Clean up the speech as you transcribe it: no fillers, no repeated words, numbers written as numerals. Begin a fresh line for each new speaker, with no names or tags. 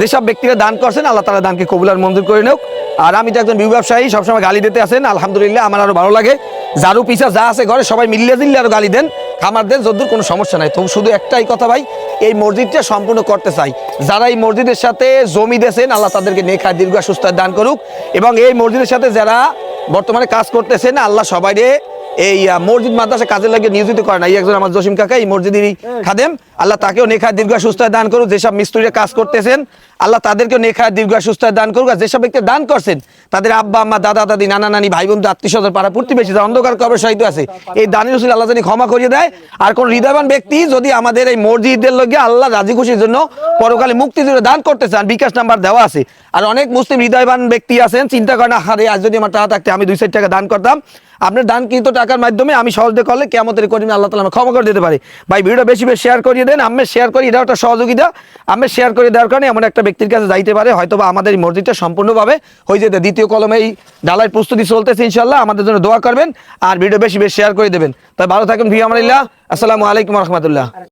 যেসব ব্যক্তিরা দান করছেন আল্লাহ তাআলা দানকে কবুল আর মঞ্জুর করে নেওক। আর আমি তো একজন ব্যবসায়ী, সবসময় গালি দিতে আসেন, আলহামদুলিল্লাহ আমার আরো ভালো লাগে। ঝাড়ু পিছা যা আছে ঘরে সবাই মিলিয়ে দিল্লে আরো গালি দেন, খামার দেন, যদ্দূর কোনো সমস্যা নাই। তো শুধু একটাই কথা ভাই, এই মসজিদটা সম্পূর্ণ করতে চাই। যারা এই মসজিদের সাথে জমি দিয়েছেন আল্লাহ তাদেরকে নেক হায়াত দীর্ঘ সুস্থ দান করুক। এবং এই মসজিদের সাথে যারা বর্তমানে কাজ করতেছেন আল্লাহ সবাইরে এই মসজিদ মাদ্রাসা কাজে লাগিয়ে নিয়োজিত করে না। এই একজন আমার জসিম কাকা এই মসজিদেরই খাদেম, আল্লাহ তাকেও নেক হায়াত দীর্ঘ সুস্থ দান করুক। যেসব মিস্ত্রিরা কাজ করতেছেন আল্লাহ তাদেরকেও নেক হায়াত দীর্ঘ সুস্থ দান করুক। আর যেসব ব্যক্তি দান করছেন তাদের আব্বা আম্মা দাদা দাদি নানা নানি ভাই বন্ধু আত্মীয় স্বজন পাড়া প্রতিবেশী যারা অন্ধকার কবরে শায়িত আছে এই দানের উসিলা আল্লাহ জানি ক্ষমা করিয়ে দেয়। আর কোন হৃদয়বান ব্যক্তি যদি আমাদের এই মসজিদের লগে আল্লাহ রাজি খুশির জন্য পরকালে মুক্তি দিয়ে দান করতে চান, বিকাশ নাম্বার দেওয়া আছে। আর অনেক মুসলিম হৃদয়বান ব্যক্তি আছেন চিন্তা করেন, আরে আজ যদি আমার টাকা থাকতে আমি 200 টাকা দান করতাম। আপনার দানকৃত টাকার মাধ্যমে আমি সহজে করলে কিয়ামতের কঠিন আল্লাহ তাআলা আমাকে ক্ষমা করে দিতে পারে। ভাই ভিডিওটা বেশি বেশি শেয়ার করিয়ে দেন, আমি শেয়ার করি, এটা একটা সহযোগিতা। আমি শেয়ার করে দেওয়ার কারণে এমন একটা ব্যক্তির কাছে যাইতে পারে হয়তোবা আমাদের এই মসজিদটা সম্পূর্ণভাবে হয়ে যেতে। দ্বিতীয় কলমে এই ঢালাই প্রস্তুতি চলতেছে, ইনশাআল্লাহ আমাদের জন্য দোয়া করবেন আর ভিডিও বেশি বেশি শেয়ার করে দেবেন। তাই ভালো থাকেন, ফি আমানিল্লাহ, আসসালামু আলাইকুম ওয়া রাহমাতুল্লাহ।